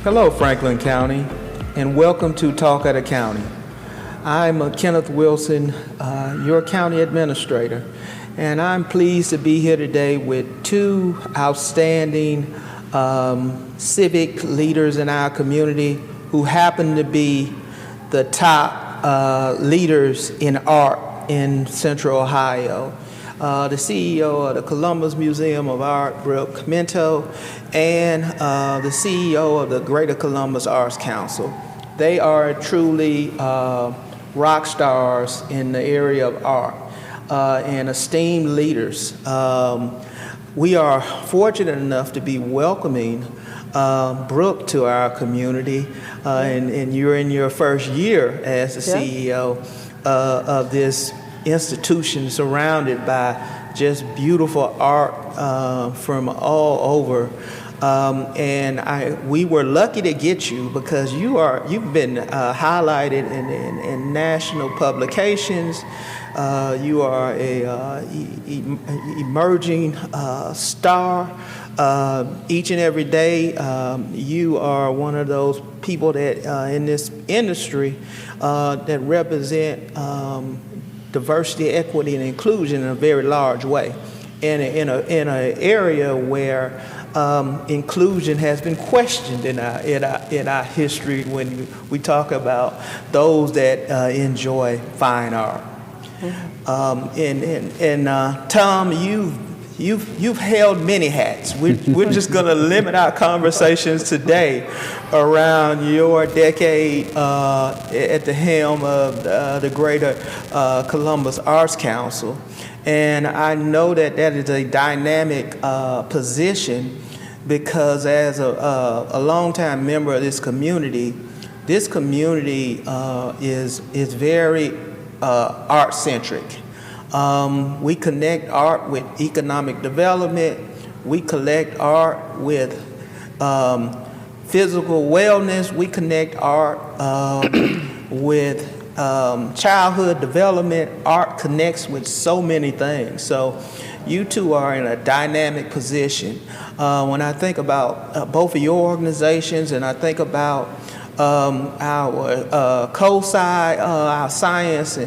Hello, Franklin County, and welcome to Talk at a County. I'm Kenneth Wilson, your County Administrator, and I'm pleased to be here today with two outstanding civic leaders in our community who happen to be the top leaders in art in Central Ohio. The CEO of the Columbus Museum of Art, Brooke Minto, and the CEO of the Greater Columbus Arts Council. They are truly rock stars in the area of art and esteemed leaders. We are fortunate enough to be welcoming Brooke to our community, and you're in your first year as the CEO of this institution, surrounded by just beautiful art from all over. And we were lucky to get you because you've been highlighted in national publications. You are a emerging star. Each and every day, you are one of those people that in this industry that represent diversity, equity, and inclusion in a very large way, in an area where inclusion has been questioned in our history when we talk about those that enjoy fine art. Tom, you've held many hats. We're just going to limit our conversations today around your decade at the helm of the Greater Columbus Arts Council. And I know that is a dynamic position because as a longtime member of this community is very art-centric. We connect art with economic development. We connect art with physical wellness. We connect art with childhood development. Art connects with so many things. So you two are in a dynamic position. When I think about both of your organizations, and I think about our COSI, our science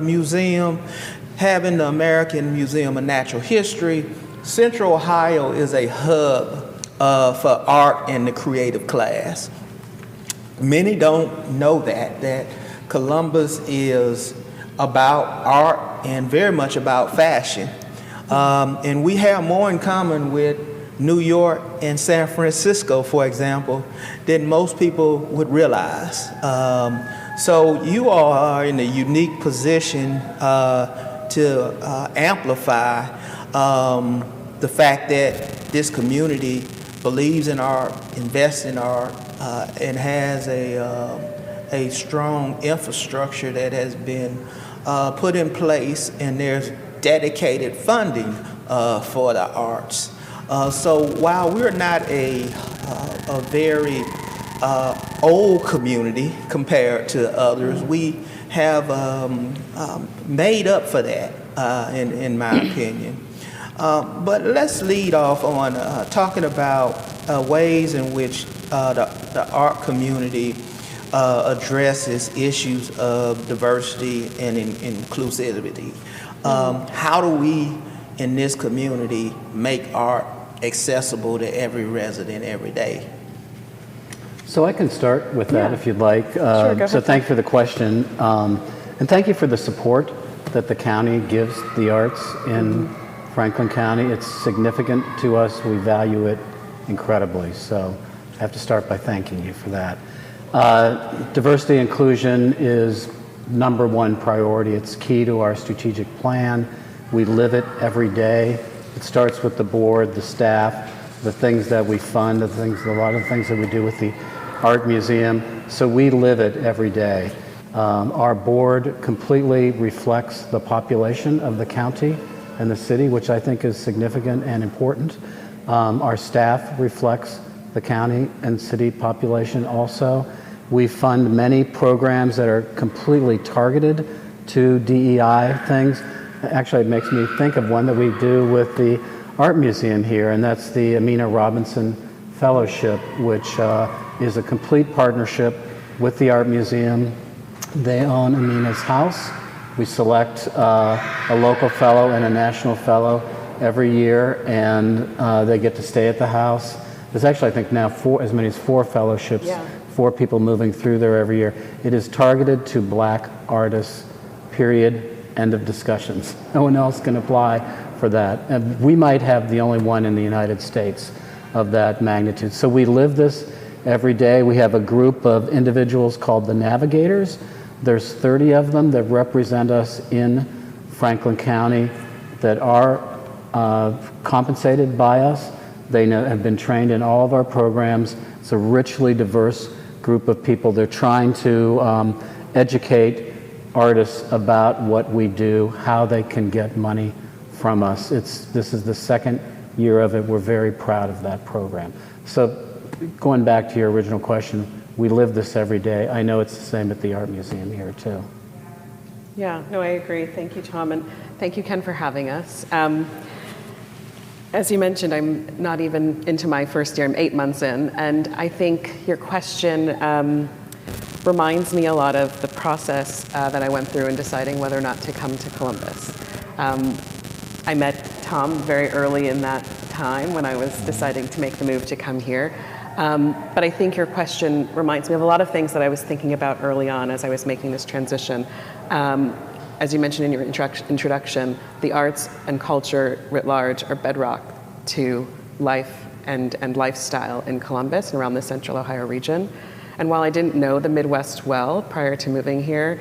museum, having the American Museum of Natural History, Central Ohio is a hub for art and the creative class. Many don't know that Columbus is about art and very much about fashion. And we have more in common with New York and San Francisco, for example, than most people would realize. So you all are in a unique position to amplify the fact that this community believes in art, invests in art, and has a strong infrastructure that has been put in place, and there's dedicated funding for the arts. So while we're not a very old community compared to others, we have made up for that, in my opinion. But let's lead off on talking about ways in which the art community addresses issues of diversity and inclusivity. How do we in this community make art accessible to every resident every day? So I can start with that if you'd like. Sure, go ahead. So thank you for the question. And thank you for the support that the county gives the arts in Franklin County. It's significant to us. We value it incredibly. So I have to start by thanking you for that. Diversity inclusion is number one priority. It's key to our strategic plan. We live it every day. It starts with the board, the staff, the things that we fund, a lot of things that we do with the Art Museum. So we live it every day. Our board completely reflects the population of the county and the city, which I think is significant and important. Our staff reflects the county and city population also. We fund many programs that are completely targeted to DEI things. Actually, it makes me think of one that we do with the Art Museum here, and that's the Amina Robinson Fellowship, which is a complete partnership with the Art Museum. They own Amina's house. We select a local fellow and a national fellow every year, and they get to stay at the house. There's actually, I think now as many as 4 fellowships, 4 people moving through there every year. It is targeted to Black artists, period, end of discussions. No one else can apply for that. And we might have the only one in the United States of that magnitude. So we live this every day. We have a group of individuals called the Navigators. There's 30 of them that represent us in Franklin County that are compensated by us. They have been trained in all of our programs. It's a richly diverse group of people. They're trying to educate artists about what we do, how they can get money from us. This is the second year of it. We're very proud of that program. So going back to your original question, we live this every day. I know it's the same at the Art Museum here too. Yeah, no, I agree. Thank you, Tom, and thank you, Ken, for having us. As you mentioned, I'm not even into my first year. I'm 8 months in, and I think your question reminds me a lot of the process that I went through in deciding whether or not to come to Columbus. I met Tom very early in that time when I was deciding to make the move to come here. But I think your question reminds me of a lot of things that I was thinking about early on as I was making this transition. As you mentioned in your introduction, the arts and culture writ large are bedrock to life and lifestyle in Columbus and around the Central Ohio region. And while I didn't know the Midwest well prior to moving here,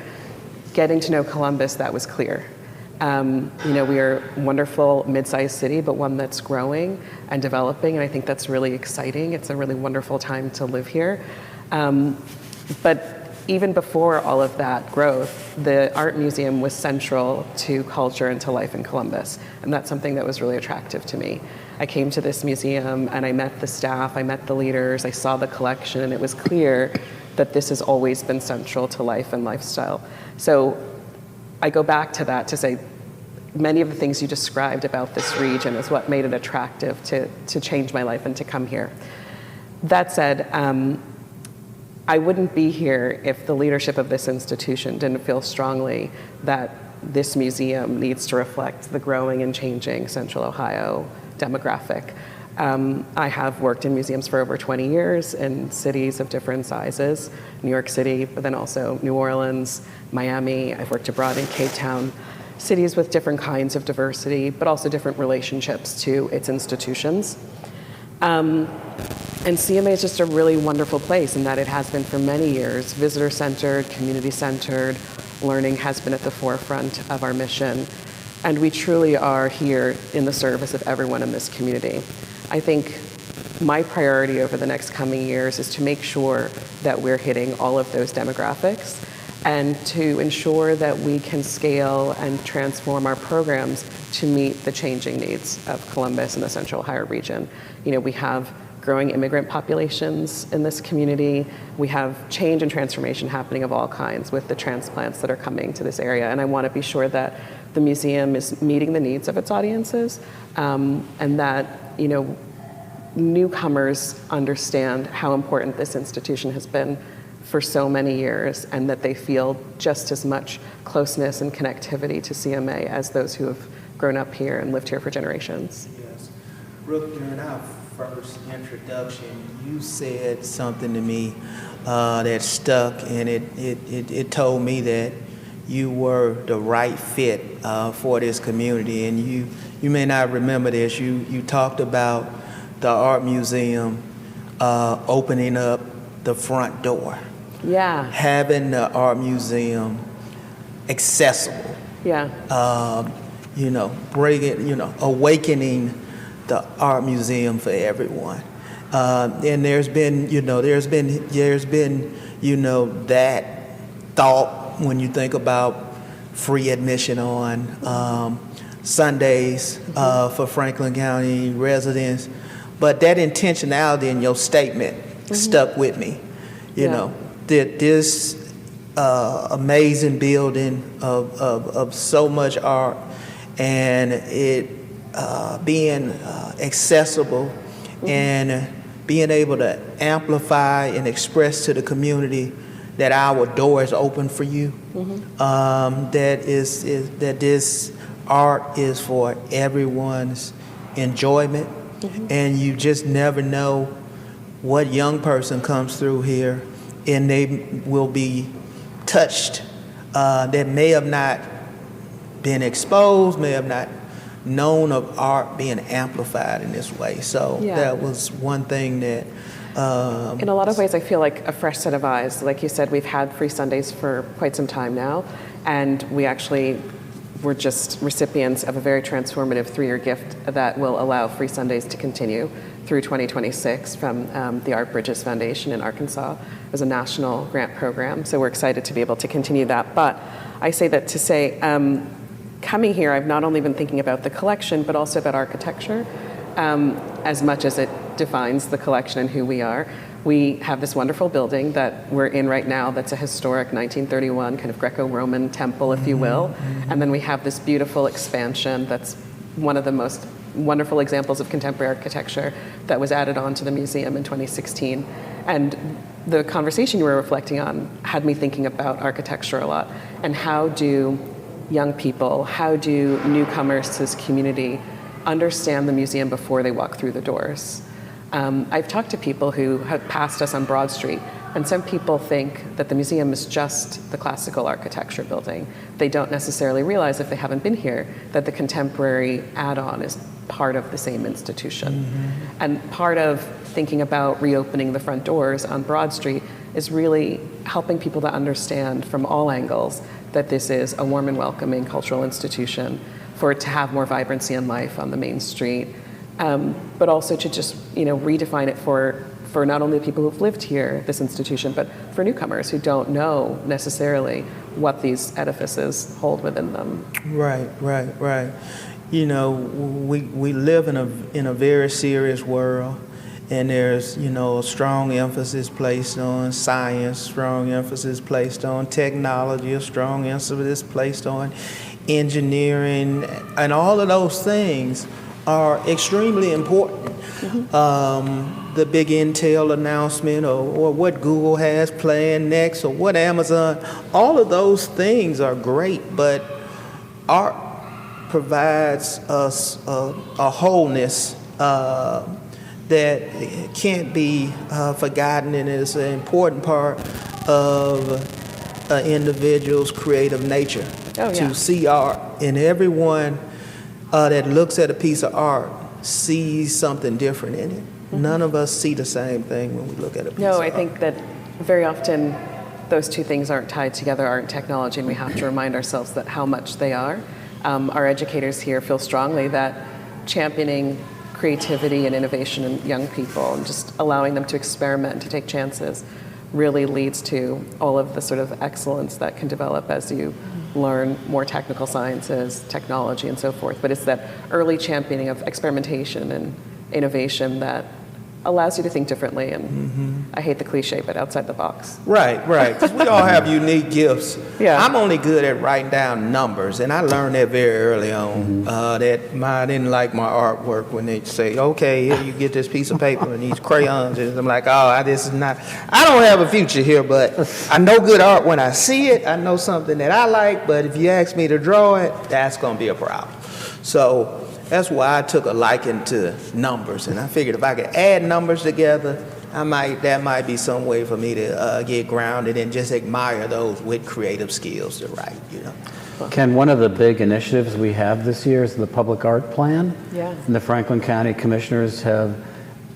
getting to know Columbus, that was clear. We are a wonderful mid-sized city, but one that's growing and developing, and I think that's really exciting. It's a really wonderful time to live here. But even before all of that growth, the Art Museum was central to culture and to life in Columbus, and that's something that was really attractive to me. I came to this museum and I met the staff, I met the leaders, I saw the collection, and it was clear that this has always been central to life and lifestyle. So I go back to that to say many of the things you described about this region is what made it attractive to change my life and to come here. That said, I wouldn't be here if the leadership of this institution didn't feel strongly that this museum needs to reflect the growing and changing Central Ohio demographic. I have worked in museums for over 20 years in cities of different sizes, New York City, but then also New Orleans, Miami. I've worked abroad in Cape Town, cities with different kinds of diversity, but also different relationships to its institutions. And CMA is just a really wonderful place in that it has been for many years visitor-centered, community-centered. Learning has been at the forefront of our mission, and we truly are here in the service of everyone in this community. I think my priority over the next coming years is to make sure that we're hitting all of those demographics and to ensure that we can scale and transform our programs to meet the changing needs of Columbus and the Central Ohio region. We have growing immigrant populations in this community. We have change and transformation happening of all kinds with the transplants that are coming to this area. And I want to be sure that the museum is meeting the needs of its audiences, and that, newcomers understand how important this institution has been for so many years, and that they feel just as much closeness and connectivity to CMA as those who have grown up here and lived here for generations. Yes. Brooke, during our first introduction, you said something to me that stuck, and it told me that you were the right fit for this community. And you may not remember this. You talked about the Art Museum opening up the front door. Yeah. Having the Art Museum accessible. Yeah. Awakening the Art Museum for everyone. And there's been that thought when you think about free admission on Sundays for Franklin County residents. But that intentionality in your statement stuck with me. That this amazing building of so much art and it being accessible and being able to amplify and express to the community that our door is open for you, that this art is for everyone's enjoyment, and you just never know what young person comes through here and they will be touched, that may have not been exposed, may have not known of art being amplified in this way. So that was one thing that in a lot of ways I feel like a fresh set of eyes. Like you said, we've had free Sundays for quite some time now, and we actually were just recipients of a very transformative 3-year gift that will allow free Sundays to continue through 2026 from the Art Bridges Foundation in Arkansas. It was a national grant program, so we're excited to be able to continue that. But I say that to say, coming here, I've not only been thinking about the collection, but also about architecture, as much as it defines the collection and who we are. We have this wonderful building that we're in right now that's a historic 1931 kind of Greco-Roman temple, if you will. And then we have this beautiful expansion that's one of the most wonderful examples of contemporary architecture that was added on to the museum in 2016. And the conversation you were reflecting on had me thinking about architecture a lot, and how do young people, how do newcomers to this community understand the museum before they walk through the doors? I've talked to people who have passed us on Broad Street, and some people think that the museum is just the classical architecture building. They don't necessarily realize, if they haven't been here, that the contemporary add-on is part of the same institution. And part of thinking about reopening the front doors on Broad Street is really helping people to understand from all angles that this is a warm and welcoming cultural institution, for it to have more vibrancy and life on the main street, but also to just redefine it for not only the people who've lived here, this institution, but for newcomers who don't know necessarily what these edifices hold within them. Right. We live in a very serious world, and there's a strong emphasis placed on science, strong emphasis placed on technology, a strong emphasis placed on engineering, and all of those things are extremely important. The big Intel announcement, or what Google has planned next, or what Amazon, all of those things are great, but art provides us a wholeness that can't be forgotten, and is an important part of an individual's creative nature. To see art, and everyone that looks at a piece of art sees something different in it. None of us see the same thing when we look at a piece of art. No, I think that very often those two things aren't tied together, art and technology, and we have to remind ourselves that how much they are. Our educators here feel strongly that championing creativity and innovation in young people and just allowing them to experiment and to take chances really leads to all of the sort of excellence that can develop as you learn more technical sciences, technology, and so forth. But it's that early championing of experimentation and innovation that allows you to think differently, and I hate the cliche, but outside the box. Right, because we all have unique gifts. I'm only good at writing down numbers, and I learned that very early on, that I didn't like my artwork when they say, okay, here you get this piece of paper and these crayons, and I'm like, I don't have a future here, but I know good art when I see it. I know something that I like, but if you ask me to draw it, that's going to be a problem. So that's why I took a liking to numbers, and I figured if I could add numbers together, that might be some way for me to get grounded and just admire those with creative skills to write. Ken, one of the big initiatives we have this year is the Public Art Plan. Yeah. And the Franklin County Commissioners have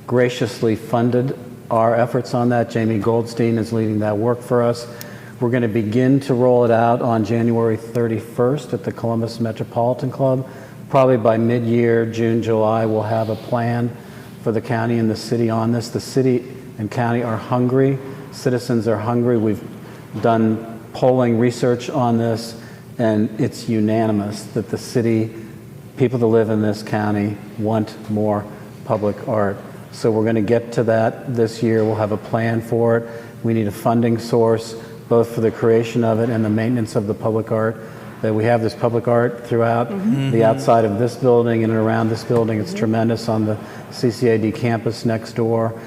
graciously funded our efforts on that. Jamie Goldstein is leading that work for us. We're going to begin to roll it out on January 31st at the Columbus Metropolitan Club. Probably by mid-year, June, July, we'll have a plan for the county and the city on this. The city and county are hungry. Citizens are hungry. We've done polling research on this, and it's unanimous that the city, people that live in this county, want more public art. So we're going to get to that this year. We'll have a plan for it. We need a funding source, both for the creation of it and the maintenance of the public art. That we have this public art throughout the outside of this building and around this building. It's tremendous on the CCAD campus next door.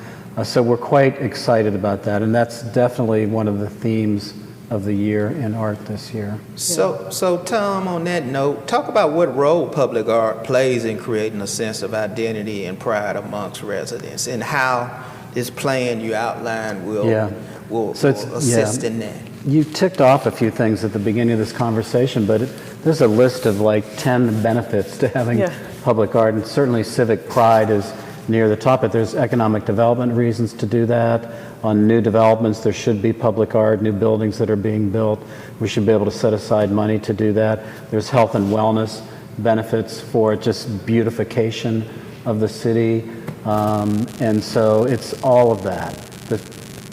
So we're quite excited about that, and that's definitely one of the themes of the year in art this year. So Tom, on that note, talk about what role public art plays in creating a sense of identity and pride amongst residents, and how this plan you outlined will assist in that. You ticked off a few things at the beginning of this conversation, but there's a list of like 10 benefits to having public art, and certainly civic pride is near the top, but there's economic development reasons to do that. On new developments, there should be public art, new buildings that are being built. We should be able to set aside money to do that. There's health and wellness benefits for just beautification of the city. And so it's all of that.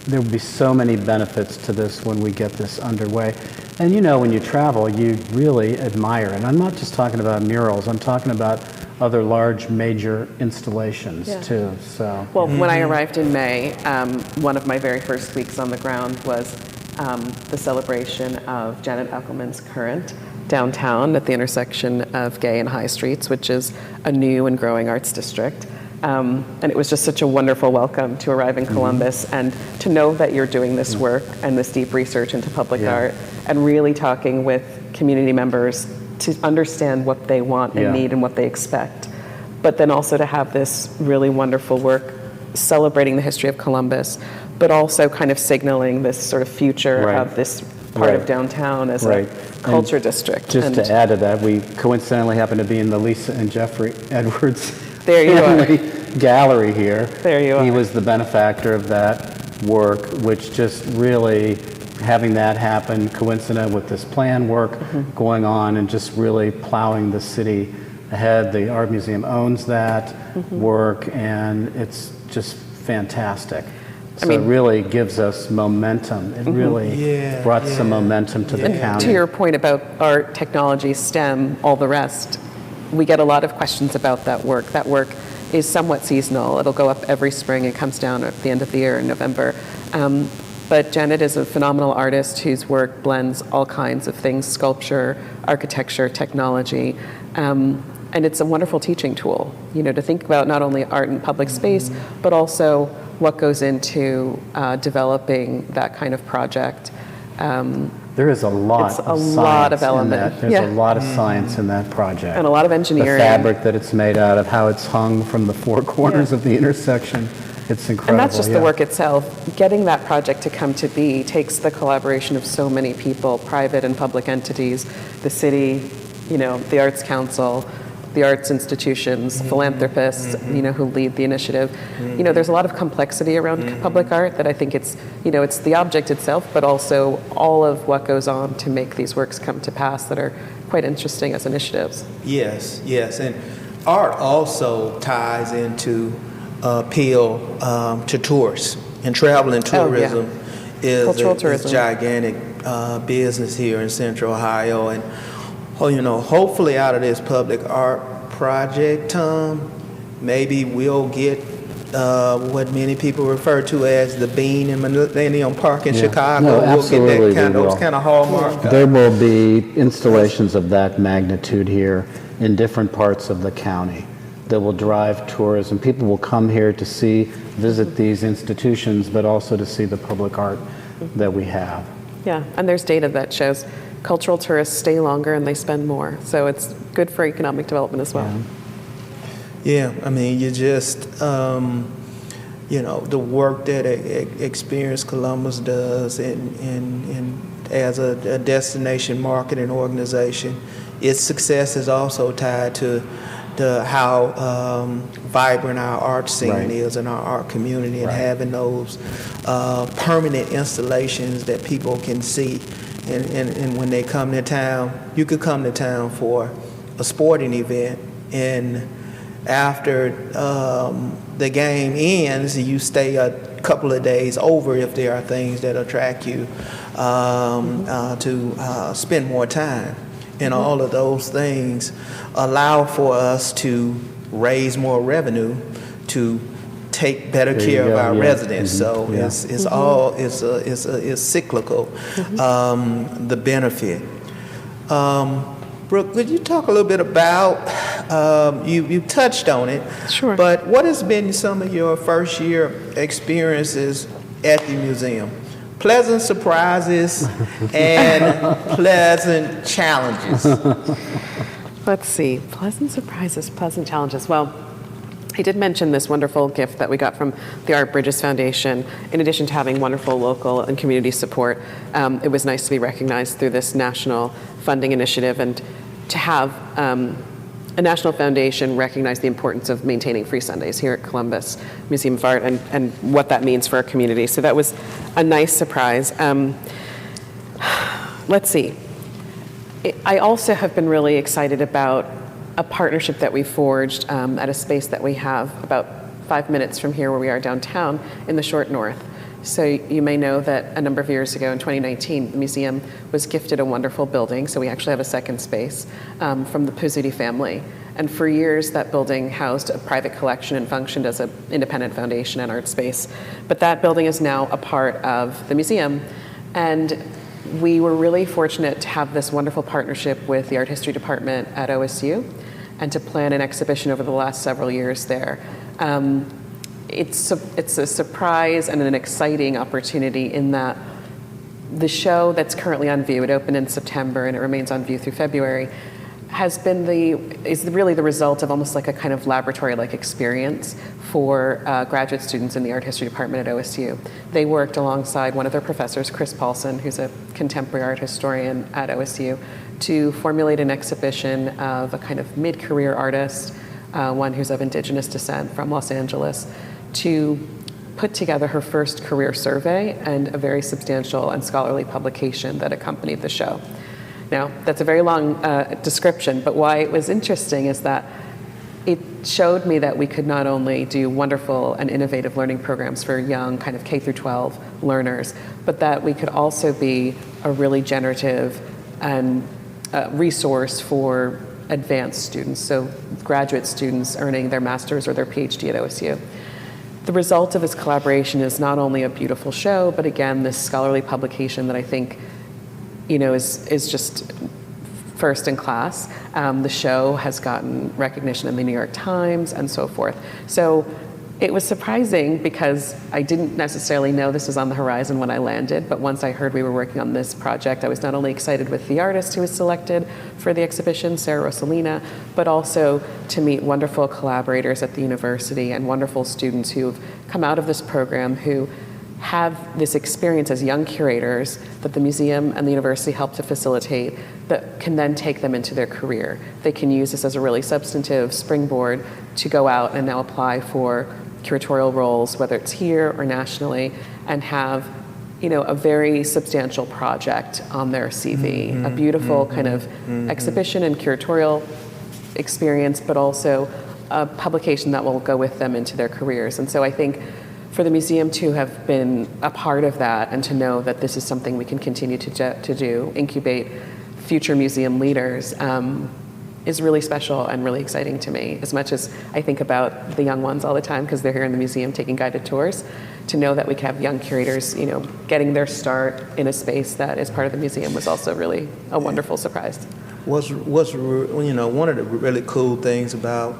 There will be so many benefits to this when we get this underway. And you know, when you travel, you really admire it. I'm not just talking about murals, I'm talking about other large major installations too. So well, when I arrived in May, one of my very first weeks on the ground was the celebration of Janet Eckelman's Current downtown at the intersection of Gay and High Streets, which is a new and growing arts district. And it was just such a wonderful welcome to arrive in Columbus and to know that you're doing this work and this deep research into public art and really talking with community members to understand what they want and need and what they expect. But then also to have this really wonderful work celebrating the history of Columbus, but also kind of signaling this sort of future of this part of downtown as a culture district. Just to add to that, we coincidentally happen to be in the Lisa and Jeffrey Edwards family gallery here. There you are. He was the benefactor of that work, which just really having that happen coincident with this plan work going on and just really plowing the city ahead. The Art Museum owns that work, and it's just fantastic. So it really gives us momentum. It really brought some momentum to the county. To your point about art, technology, STEM, all the rest, we get a lot of questions about that work. That work is somewhat seasonal. It'll go up every spring and comes down at the end of the year in November. But Janet is a phenomenal artist whose work blends all kinds of things: sculpture, architecture, technology. And it's a wonderful teaching tool, you know, to think about not only art in public space, but also what goes into developing that kind of project. There is a lot of element. There's a lot of science in that project. And a lot of engineering. The fabric that it's made out of, how it's hung from the four corners of the intersection. It's incredible. And that's just the work itself. Getting that project to come to be takes the collaboration of so many people, private and public entities, the city, you know, the Arts Council, the arts institutions, philanthropists, you know, who lead the initiative. You know, there's a lot of complexity around public art that I think it's, you know, it's the object itself, but also all of what goes on to make these works come to pass that are quite interesting as initiatives. Yes, and art also ties into appeal to tourists, and travel and tourism is gigantic business here in Central Ohio. And you know, hopefully out of this public art project, Tom, maybe we'll get what many people refer to as the Bean in Millennium Park in Chicago. No, absolutely, we'll get those kind of hallmark. There will be installations of that magnitude here in different parts of the county that will drive tourism. People will come here to see, visit these institutions, but also to see the public art that we have. Yeah, and there's data that shows cultural tourists stay longer and they spend more. So it's good for economic development as well. Yeah, I mean, you just, you know, the work that Experience Columbus does and as a destination marketing organization, its success is also tied to how vibrant our art scene is in our art community, and having those permanent installations that people can see. And when they come to town, you could come to town for a sporting event, and after the game ends, you stay a couple of days over if there are things that attract you to spend more time. And all of those things allow for us to raise more revenue to take better care of our residents. So it's cyclical, the benefit. Brooke, could you talk a little bit about You touched on it. Sure. But what has been some of your first year experiences at the museum? Pleasant surprises and pleasant challenges. Let's see. Pleasant surprises, pleasant challenges. Well, I did mention this wonderful gift that we got from the Art Bridges Foundation. In addition to having wonderful local and community support, it was nice to be recognized through this national funding initiative and to have a national foundation recognize the importance of maintaining free Sundays here at Columbus Museum of Art and what that means for our community. So that was a nice surprise. Let's see. I also have been really excited about a partnership that we forged at a space that we have about 5 minutes from here where we are downtown in the Short North. So you may know that a number of years ago in 2019, the museum was gifted a wonderful building. So we actually have a second space from the Pizzuti family. And for years, that building housed a private collection and functioned as an independent foundation and art space. But that building is now a part of the museum. And we were really fortunate to have this wonderful partnership with the Art History Department at OSU and to plan an exhibition over the last several years there. It's a surprise and an exciting opportunity in that the show that's currently on view, it opened in September and it remains on view through February, is really the result of almost like a kind of laboratory-like experience for graduate students in the art history department at OSU. They worked alongside one of their professors, Chris Paulson, who's a contemporary art historian at OSU, to formulate an exhibition of a kind of mid-career artist, one who's of indigenous descent from Los Angeles, to put together her first career survey and a very substantial and scholarly publication that accompanied the show. Now, that's a very long description, but why it was interesting is that it showed me that we could not only do wonderful and innovative learning programs for young kind of K through 12 learners, but that we could also be a really generative and resource for advanced students, so graduate students earning their master's or their PhD at OSU. The result of this collaboration is not only a beautiful show, but again, this scholarly publication that I think, is just first in class. The show has gotten recognition in the New York Times and so forth. So it was surprising because I didn't necessarily know this was on the horizon when I landed, but once I heard we were working on this project, I was not only excited with the artist who was selected for the exhibition, Sarah Rosalina, but also to meet wonderful collaborators at the university and wonderful students who have come out of this program who have this experience as young curators that the museum and the university help to facilitate that can then take them into their career. They can use this as a really substantive springboard to go out and now apply for curatorial roles, whether it's here or nationally, and have a very substantial project on their CV, a beautiful kind of exhibition and curatorial experience, but also a publication that will go with them into their careers. And so I think for the museum to have been a part of that and to know that this is something we can continue to do, incubate future museum leaders, is really special and really exciting to me. As much as I think about the young ones all the time because they're here in the museum taking guided tours, to know that we can have young curators, getting their start in a space that is part of the museum was also really a wonderful surprise. One of the really cool things about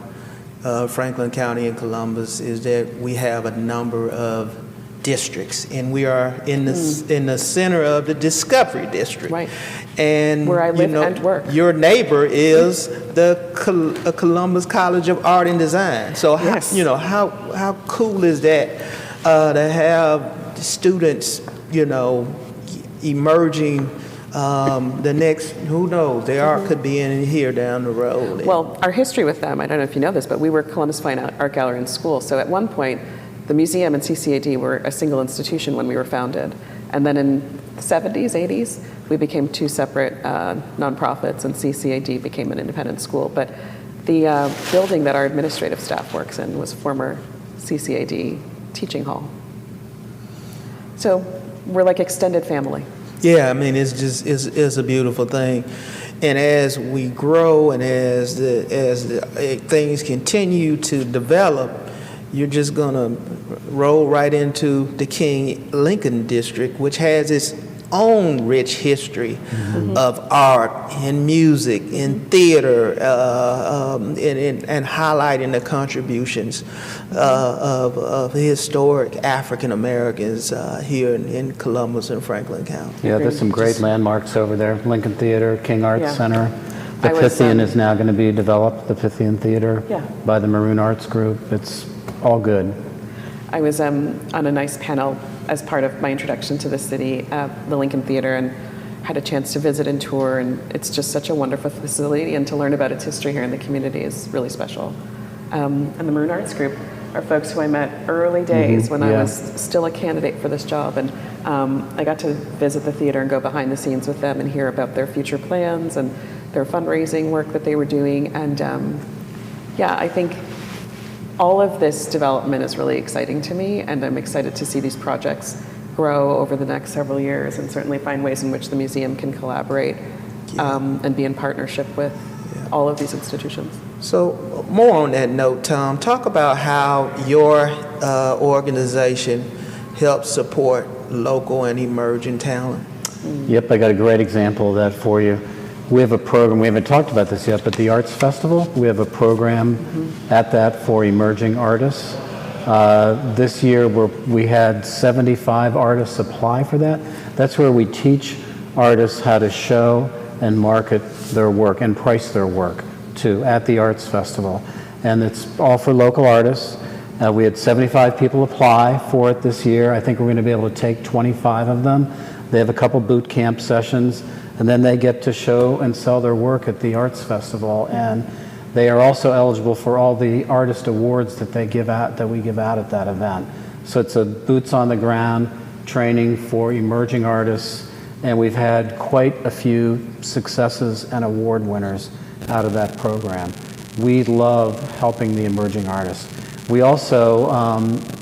Franklin County and Columbus is that we have a number of districts, and we are in the center of the Discovery District. Right. And where I live and work. Your neighbor is the Columbus College of Art and Design. So yes. how cool is that to have students, emerging. The next, who knows, their art could be in here down the road. Well, our history with them, I don't know if you know this, but we were Columbus Fine Art Gallery in school. So at one point, the museum and CCAD were a single institution when we were founded. And then in the 70s, 80s, we became two separate nonprofits, and CCAD became an independent school. But the building that our administrative staff works in was former CCAD teaching hall. So we're like extended family. Yeah, I mean, it's a beautiful thing. And as we grow and as the things continue to develop, you're just going to roll right into the King Lincoln District, which has its own rich history of art and music and theater, and highlighting the contributions of historic African Americans here in Columbus and Franklin County. Yeah, there's some great landmarks over there. Lincoln Theater, King Arts Yeah. Center. The Pythian is now going to be developed, the Pythian Theater, Yeah. by the Maroon Arts Group. It's all good. I was on a nice panel as part of my introduction to the city at the Lincoln Theater, and had a chance to visit and tour, and it's just such a wonderful facility, and to learn about its history here in the community is really special. And the Maroon Arts Group are folks who I met early days when I yeah. was still a candidate for this job, and I got to visit the theater and go behind the scenes with them and hear about their future plans and their fundraising work that they were doing. And yeah, I think all of this development is really exciting to me, and I'm excited to see these projects grow over the next several years, and certainly find ways in which the museum can collaborate and be in partnership with all of these institutions. So more on that note, Tom, talk about how your organization helps support local and emerging talent. Yep, I got a great example of that for you. We have a program, we haven't talked about this yet, but the Arts Festival, we have a program at that for emerging artists. This year we had 75 artists apply for that. That's where we teach artists how to show and market their work and price their work too at the Arts Festival. And it's all for local artists. We had 75 people apply for it this year. I think we're going to be able to take 25 of them. They have a couple boot camp sessions, and then they get to show and sell their work at the Arts Festival. And they are also eligible for all the artist awards that we give out at that event. So it's a boots on the ground training for emerging artists, and we've had quite a few successes and award winners out of that program. We love helping the emerging artists. We also,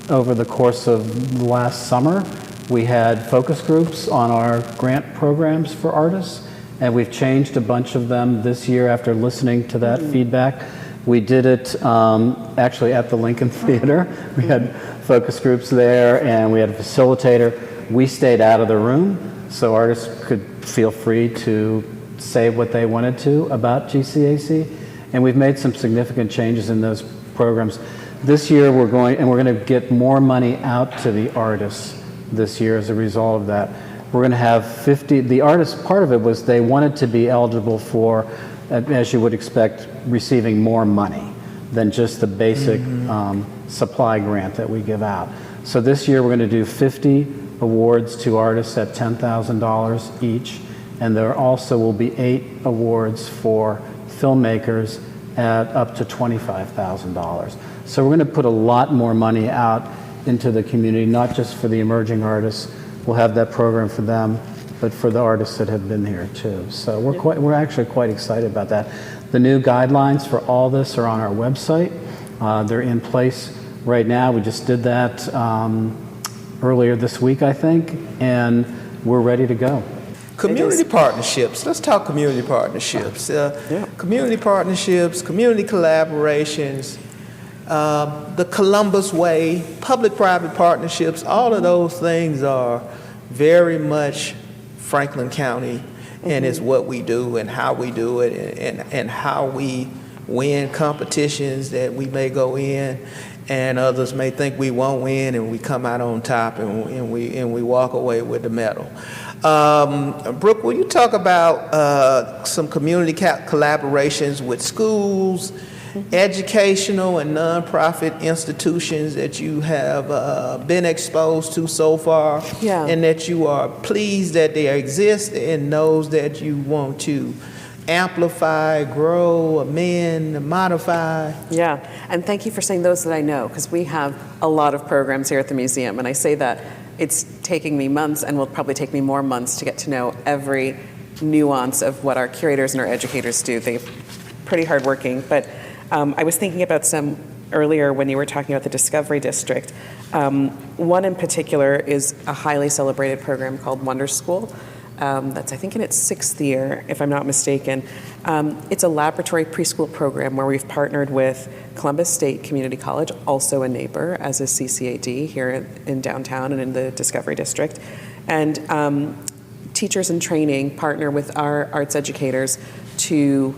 over the course of last summer, we had focus groups on our grant programs for artists, and we've changed a bunch of them this year after listening to that feedback. We did it actually at the Lincoln Theater. We had focus groups there, and we had a facilitator. We stayed out of the room, so artists could feel free to say what they wanted to about GCAC, and we've made some significant changes in those programs. This year we're going to get more money out to the artists this year as a result of that. We're going to have 50, the artists, part of it was they wanted to be eligible for, as you would expect, receiving more money than just the basic supply grant that we give out. So this year we're going to do 50 awards to artists at $10,000 each, and there also will be 8 awards for filmmakers at up to $25,000. So we're going to put a lot more money out into the community, not just for the emerging artists. We'll have that program for them, but for the artists that have been here too. So we're actually quite excited about that. The new guidelines for all this are on our website. They're in place right now. We just did that earlier this week, I think, and we're ready to go. Community partnerships. Let's talk community partnerships. Community partnerships, community collaborations, the Columbus Way, public-private partnerships, all of those things are very much Franklin County, and it's what we do and how we do it, and how we win competitions that we may go in, and others may think we won't win, and we come out on top, and we walk away with the medal. Brooke, will you talk about some community collaborations with schools, educational and nonprofit institutions that you have been exposed to so far, and that you are pleased that they exist, and those that you want to amplify, grow, amend, modify? Yeah, and thank you for saying those that I know, because we have a lot of programs here at the museum, and I say that it's taking me months and will probably take me more months to get to know every nuance of what our curators and our educators do. They're pretty hardworking, but I was thinking about some earlier when you were talking about the Discovery District. One in particular is a highly celebrated program called Wonder School. That's, I think, in its 6th year, if I'm not mistaken. It's a laboratory preschool program where we've partnered with Columbus State Community College, also a neighbor, as a CCAD here in downtown and in the Discovery District. And teachers in training partner with our arts educators to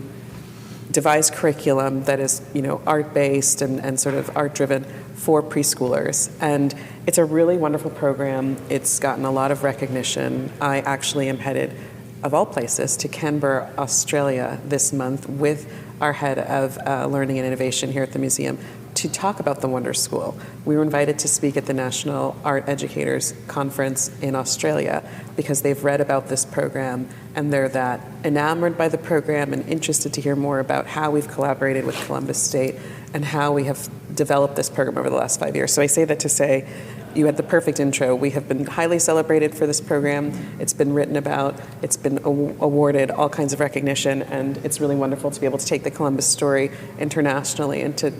devise curriculum that is, art-based and sort of art-driven for preschoolers. And it's a really wonderful program. It's gotten a lot of recognition. I actually am headed, of all places, to Canberra, Australia this month with our head of learning and innovation here at the museum to talk about the Wonder School. We were invited to speak at the National Art Educators Conference in Australia because they've read about this program and they're that enamored by the program and interested to hear more about how we've collaborated with Columbus State and how we have developed this program over the last 5 years. So I say that to say, you had the perfect intro. We have been highly celebrated for this program. It's been written about, it's been awarded all kinds of recognition, and it's really wonderful to be able to take the Columbus story internationally and to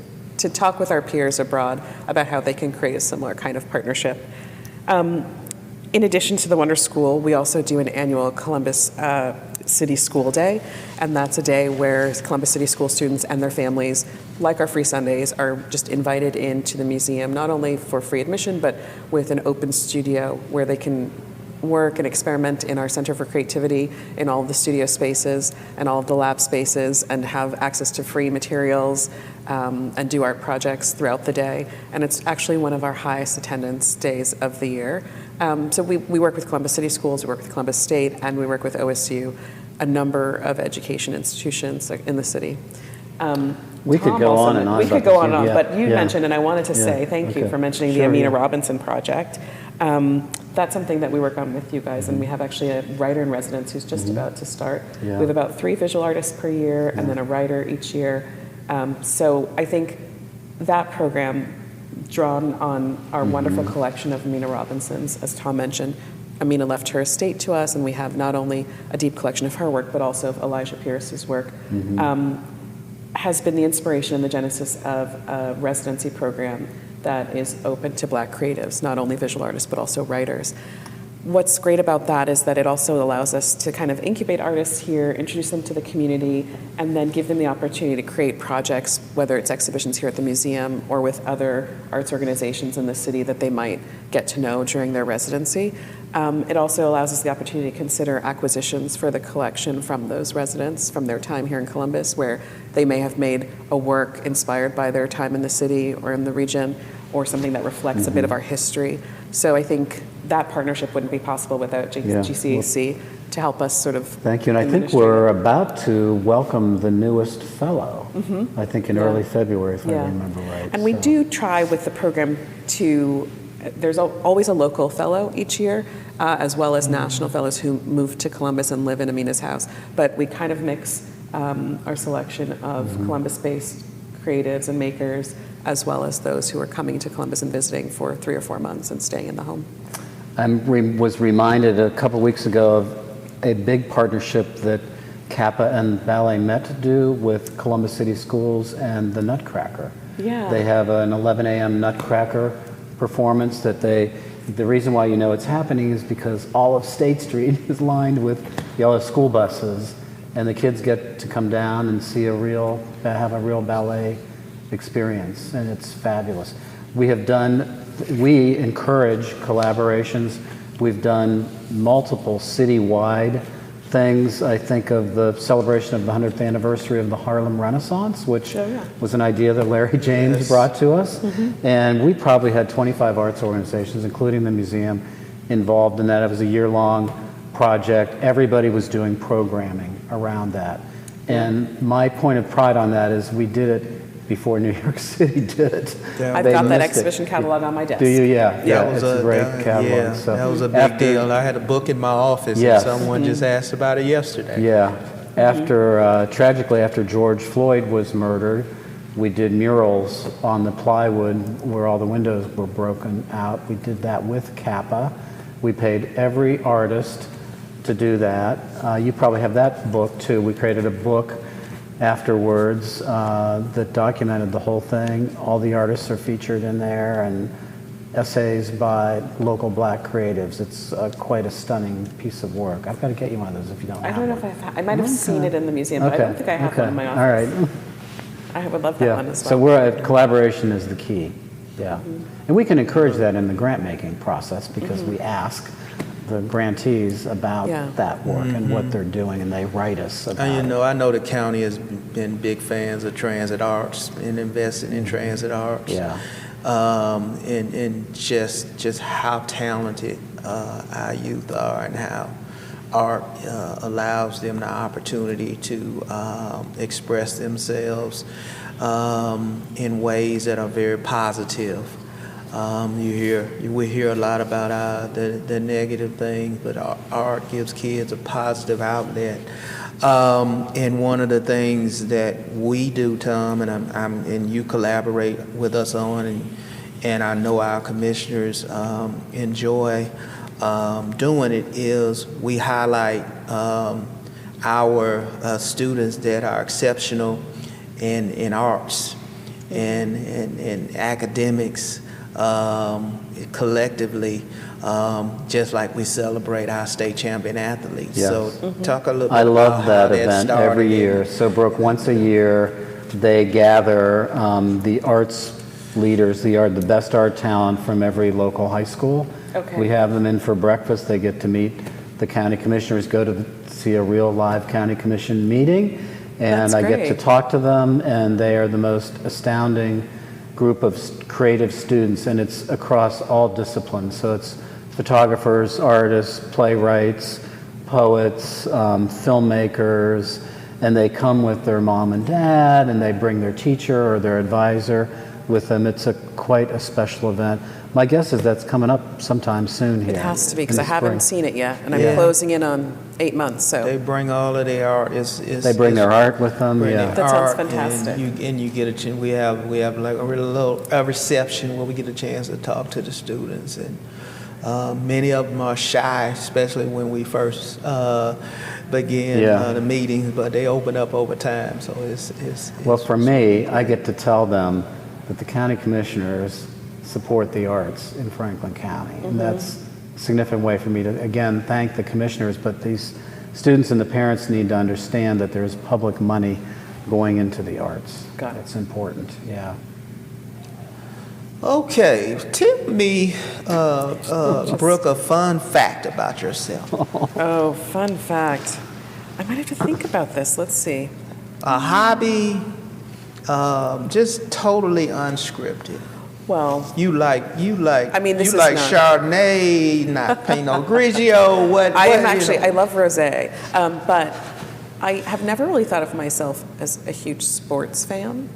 talk with our peers abroad about how they can create a similar kind of partnership. In addition to the Wonder School, we also do an annual Columbus City School Day, and that's a day where Columbus City School students and their families, like our Free Sundays, are just invited into the museum, not only for free admission, but with an open studio where they can work and experiment in our Center for Creativity in all of the studio spaces and all of the lab spaces and have access to free materials and do art projects throughout the day. And it's actually one of our highest attendance days of the year. So we work with Columbus City Schools, we work with Columbus State, and we work with OSU, a number of education institutions in the city. We could go on and on. We could go on and on, but you mentioned, and I wanted to say thank you for mentioning the Amina yeah. Robinson project. That's something that we work on with you guys, and we have actually a writer in residence who's just about to start. Yeah. We have about 3 visual artists per year, and then a writer each year. So I think that program, drawn on our wonderful collection of Amina Robinsons, as Tom mentioned, Amina left her estate to us, and we have not only a deep collection of her work, but also of Elijah Pierce's work, has been the inspiration and the genesis of a residency program that is open to Black creatives, not only visual artists, but also writers. What's great about that is that it also allows us to kind of incubate artists here, introduce them to the community, and then give them the opportunity to create projects, whether it's exhibitions here at the museum or with other arts organizations in the city that they might get to know during their residency. It also allows us the opportunity to consider acquisitions for the collection from those residents from their time here in Columbus, where they may have made a work inspired by their time in the city or in the region, or something that reflects a bit of our history. So I think that partnership wouldn't be possible without GCAC to help us sort of. Thank you, and I think we're about to welcome the newest fellow, I think in early February, if I remember right. And we do try with the program to, there's always a local fellow each year, as well as national fellows who move to Columbus and live in Amina's house. But we kind of mix our selection of Columbus-based creatives and makers, as well as those who are coming to Columbus and visiting for 3 or 4 months and staying in the home. I was reminded a couple weeks ago of a big partnership that Kappa and Ballet Met do with Columbus City Schools and the Nutcracker. Yeah. They have an 11 a.m. Nutcracker performance that the reason why you know it's happening is because all of State Street is lined with yellow school buses, and the kids get to come down and see have a real ballet experience, and it's fabulous. We encourage collaborations. We've done multiple citywide things. I think of the celebration of the 100th anniversary of the Harlem Renaissance, which was an idea that Larry James brought to us. And we probably had 25 arts organizations, including the museum, involved in that. It was a year-long project. Everybody was doing programming around that. And my point of pride on that is we did it before New York City did it. I've got that exhibition catalog on my desk. Do you? Yeah. That was it's a great catalog. Yeah, so that was a big deal. I had a book in my office, and someone just asked about it yesterday. Yeah. After, tragically, after George Floyd was murdered, we did murals on the plywood where all the windows were broken out. We did that with Kappa. We paid every artist to do that. You probably have that book, too. We created a book afterwards that documented the whole thing. All the artists are featured in there, and essays by local Black creatives. It's quite a stunning piece of work. I've got to get you one of those if you don't have I don't know if I might have seen it in the museum, but I don't think I have one in my office. All right. I would love that one as well. So collaboration is the key. Yeah. And we can encourage that in the grant making process because we ask the grantees about Yeah. that work and what they're doing, and they write us about And it. I know the county has been big fans of transit arts and invested in transit arts. Yeah. And just how talented our youth are, and how art allows them the opportunity to express themselves in ways that are very positive. We hear a lot about the negative things, but art gives kids a positive outlet. And one of the things that we do, Tom, and you collaborate with us on, and I know our commissioners enjoy doing it, is we highlight our students that are exceptional in arts and academics collectively, just like we celebrate our state champion athletes. Yes. So talk a little bit I about love how that that event started. every year. So, Brooke, once a year, they gather the arts leaders, the best art talent from every local high school. Okay. We have them in for breakfast. They get to meet the county commissioners, go to see a real live county commission meeting, and That's I get to great. talk to them, and they are the most astounding group of creative students, and it's across all disciplines. So it's photographers, artists, playwrights, poets, filmmakers, and they come with their mom and dad, and they bring their teacher or their advisor with them. It's quite a special event. My guess is that's coming up sometime soon here. It has to be, in because the I haven't spring. seen it yet, and I'm Yeah. closing in on 8 months, so. They bring all of their art. They bring their art with them, Bring yeah. their That sounds art, fantastic. And you get a chance. We have like a reception where we get a chance to talk to the students, and many of them are shy, especially when we first begin Yeah. the meetings. But they open up over time, so it's Well, for me, I get to tell them that the county commissioners support the arts in Franklin County. And that's a significant way for me to, again, thank the commissioners, but these students and the parents need to understand that there's public money going into the arts. Got it. It's important, yeah. Okay, tell me, Brooke, a fun fact about yourself. Oh, fun fact. I might have to think about this. Let's see. A hobby, just totally unscripted. Well, You like I mean, this you is like not- Chardonnay, not Pinot Grigio. What? I am what, actually, you know? I love rosé, but I have never really thought of myself as a huge sports fan,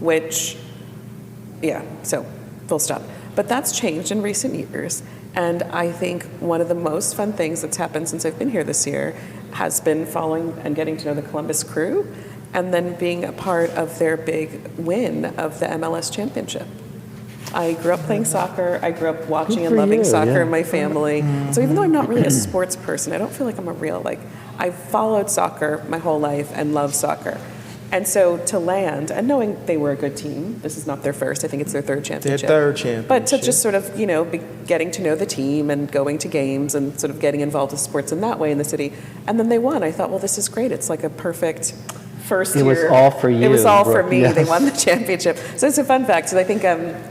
which, yeah, so full stop. But that's changed in recent years, and I think one of the most fun things that's happened since I've been here this year has been following and getting to know the Columbus Crew, and then being a part of their big win of the MLS championship. I grew up playing soccer. I grew up watching Good and for loving you, soccer yeah. in my family. So even though I'm not really a sports person, I don't feel like I'm a real, I've followed soccer my whole life and love soccer. And so to land, and knowing they were a good team, this is not their first, I think it's their third championship. third championship. But to just sort of, be getting to know the team and going to games and sort of getting involved with sports in that way in the city. And then they won. I thought, well, this is great. It's like a perfect first It year. was all for you, It was all for Brooke, me. yes. They won the championship. So it's a fun fact. So I think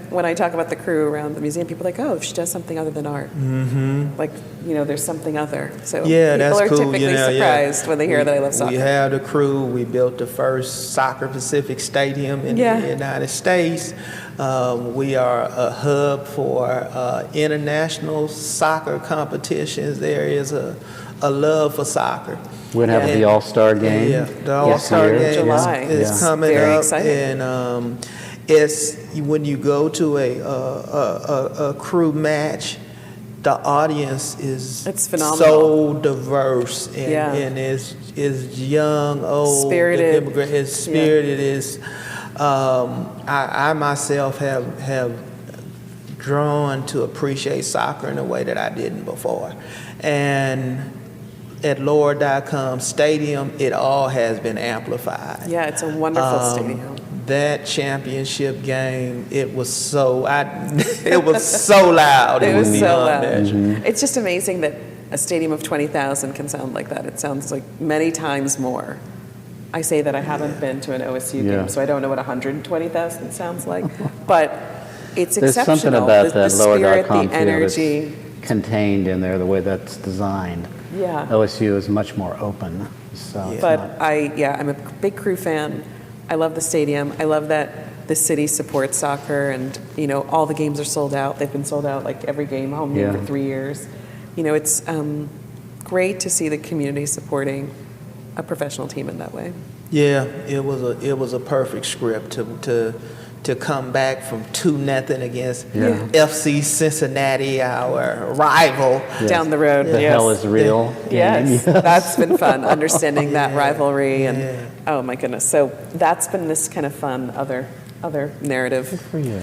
when I talk about the crew around the museum, people are like, oh, she does something other than art. Mm-hmm. Like, there's something other. So Yeah, people that's are cool. typically surprised when they hear that I love soccer. We have the crew. We built the first Soccer Pacific Stadium in Yeah. the United States. We are a hub for international soccer competitions. There is a love for soccer. We'd have Yeah. the All-Star game. Yeah, the All-Star year. game July. is Yeah. coming Very up, exciting. and it's when you go to a crew match, the audience is It's phenomenal. so diverse, and, Yeah. and is young, old, Spirited. It's spirited. Is I myself have drawn to appreciate soccer in a way that I didn't before, and at Lord.com Stadium, it all has been amplified. Yeah, it's a wonderful stadium. That championship game, it was so it was so loud. It was so beyond loud. measure. It's just amazing that a stadium of 20,000 can sound like that. It sounds like many times more. I say that I haven't been to an OSU Yeah. game, so I don't know what 120,000 sounds like. But it's There's exceptional. something about the that spirit, lower.com the field. energy. contained in there the way that's designed. Yeah. OSU is much more open. So it's But not- I'm a big Crew fan. I love the stadium. I love that the city supports soccer, and all the games are sold out. They've been sold out like every game, home game Yeah. for 3 years. It's great to see the community supporting a professional team in that way. Yeah, it was a perfect script to come back from 2-0 against Yeah. FC Cincinnati, our rival. Yes. Down the road. The yes. hell is real. Yes, that's been fun, understanding that rivalry, and Yeah. oh my goodness. So that's been this kind of fun other narrative. For you.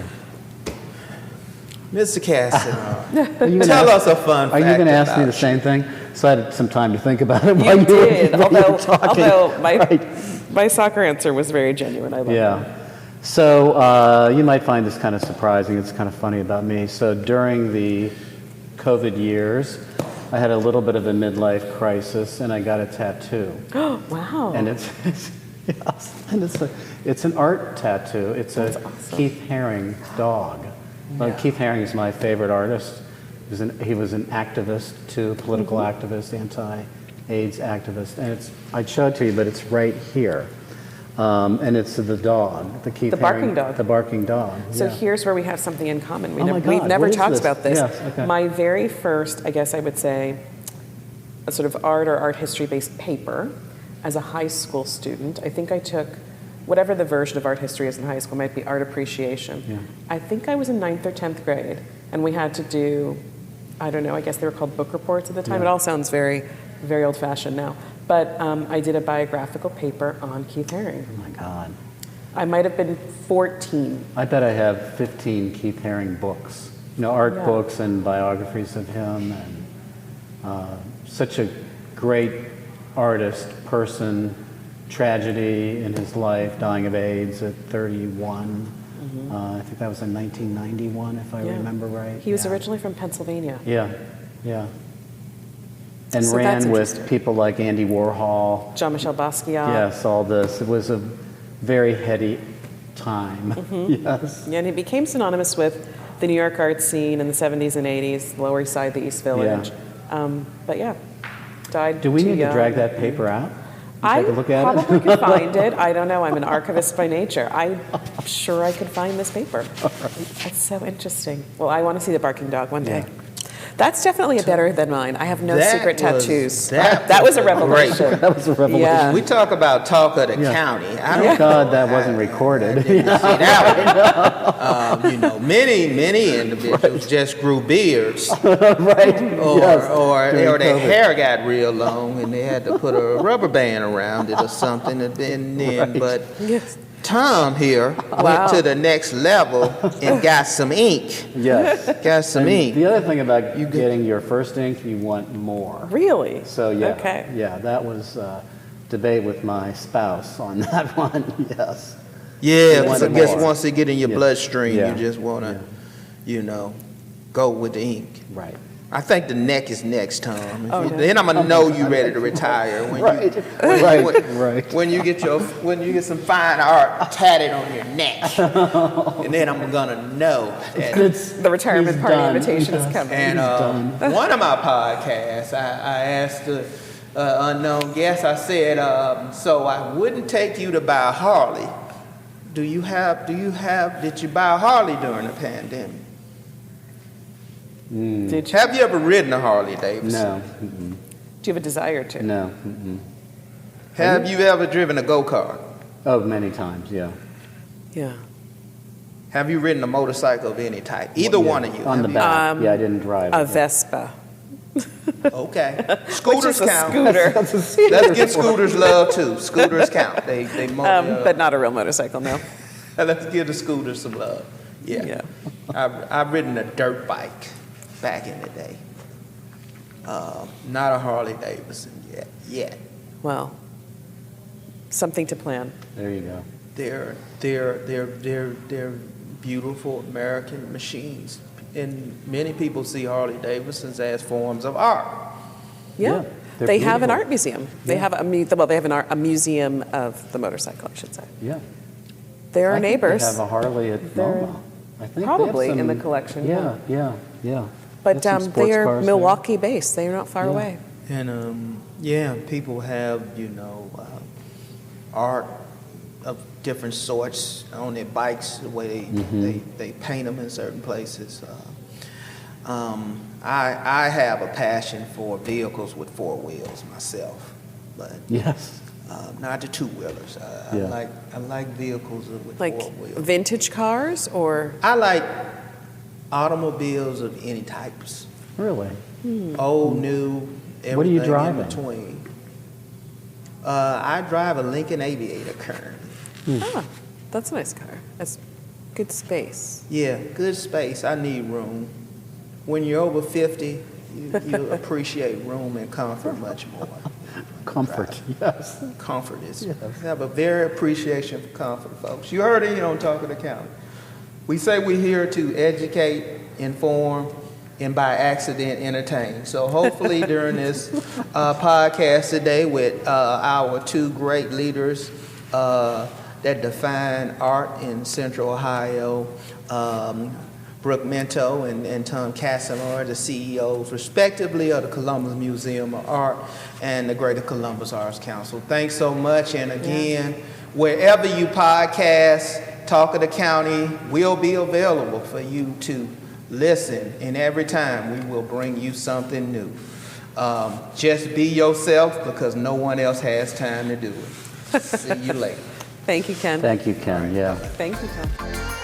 Mr. Katzenmeyer, Are you gonna tell ask- us a fun Are fact you going to ask me about the same thing? So I had some time to think about it You while you did, were talking. although Right. my soccer answer was very genuine. I love it. Yeah. So you might find this kind of surprising. It's kind of funny about me. So during the COVID years, I had a little bit of a midlife crisis, and I got a tattoo. Wow. And yes, and it's an art tattoo. It's a Keith Haring dog. Well, Keith Haring is my favorite artist. He was an activist too, political activist, anti-AIDS activist, and I'd show it to you, but it's right here. And it's the dog, the Keith The barking Haring- dog. The barking dog. So yeah. here's where we have something in common. Oh my We've God, never what is talked this? about this. Yes, okay. My very first, I guess I would say, a sort of art or art history-based paper as a high school student. I think I took whatever the version of art history is in high school, might be art appreciation. Yeah. I think I was in 9th or 10th grade, and we had to do, I don't know, I guess they were called book reports at the time. Yeah. It all sounds very, very old-fashioned now. But I did a biographical paper on Keith Haring. Oh my God. I might have been 14. I bet I have 15 Keith Haring books. Art Yeah. books and biographies of him, and such a great artist, person, tragedy in his life, dying of AIDS at 31. I think that was in 1991, if I Yeah. remember right. He was Yeah. originally from Pennsylvania. Yeah, yeah. And So that's ran with interesting. people like Andy Warhol. Jean-Michel Basquiat. Yes, all this. It was a very heady time. Yes. Yeah, and he became synonymous with the New York art scene in the 70s and 80s, the Lower East Side, the East Village. But yeah, died Do we too need young. to drag that paper out? I Take a look at it? probably could find it. I don't know. I'm an archivist by nature. I'm sure I could find this paper. That's so interesting. Well, I want to see the barking dog one day. That's definitely better than mine. I have no That secret was- tattoos. that That was a was great. revelation. That was a revelation. Yeah. We talk about talk of the Yeah. county. I Thank don't God know that how- wasn't recorded. I didn't see that one. Many individuals just grew beards, Right. or Yes. or During their COVID. hair got real long and they had to put a rubber band around it or something. And then, but Yes. Tom here Wow. went to the next level and got some ink. Yes. Got some And ink. the other thing about you getting your first ink, you want more. Really? So yeah, Okay. yeah, that was debate with my spouse on that one. Yes. Yeah, want I guess more. once they get in your Yeah. bloodstream, Yeah. you just want to, go with the ink. Right. I think the neck is next, Tom. Oh, no. Then I'm gonna know you ready to retire when Right. you Right. when, Right. when you get some fine art tatted on your neck, and then I'm gonna know that. The retirement He's party done. invitation is coming. And done. one of my podcasts, I asked the unknown guest. I said, so I wouldn't take you to buy a Harley. Did you buy a Harley during the pandemic? Did you, Have you ever ridden a Harley Davidson? No. Mm-mm. do you have a desire to? No. Mm-mm. Have you ever driven a go-kart? Oh, many times. Yeah. Yeah. Have you ridden a motorcycle of any type? Either one of you. On the Have back. Yeah, I didn't drive. A it. Vespa. you? Okay. Scooters Which is a count. scooter. Let's give scooters love too. Scooters count. But not a real motorcycle, no. Let's give the scooters some love. Yeah. Yeah. I've ridden a dirt bike back in the day. Not a Harley Davidson yet. Well, something to plan. There you go. They're beautiful American machines, and many people see Harley Davidsons as forms of art. Yeah. they're They have an beautiful. art museum. They Yeah. have they have a museum of the motorcycle, I should say. Yeah. They're our I think neighbors. They have a Harley at They're MoMA. I think they have probably in some- the collection, Yeah. Yeah. But Got some they sports are cars there. Milwaukee-based. They are not far away. And yeah, people have, art of different sorts on their bikes, the way they paint them in certain places. I have a passion for vehicles with four wheels myself, but Yes. not the two-wheelers. Yeah. I like vehicles with Like four wheels. vintage cars or? I like automobiles of any types, Really? old, new, everything What are you in driving? between. I drive a Lincoln Aviator currently. Ah, that's a nice car. That's good space. Yeah, good space. I need room. When you're over 50, you appreciate room and comfort much more. Comfort, yes. Comfort is, Yes. have a very appreciation for comfort, folks. You heard it here on Talk of the County. We say we're here to educate, inform, and by accident entertain. So hopefully during this podcast today with our two great leaders that define art in Central Ohio, Brooke Minto and Tom Katzenmeyer, the CEOs respectively of the Columbus Museum of Art and the Greater Columbus Arts Council. Thanks so much. And again, wherever you podcast, Talk of the County will be available for you to listen. And every time we will bring you something new. Just be yourself because no one else has time to do it. See you later. Thank you, Ken. Thank you, Ken, yeah. Thank you, Ken.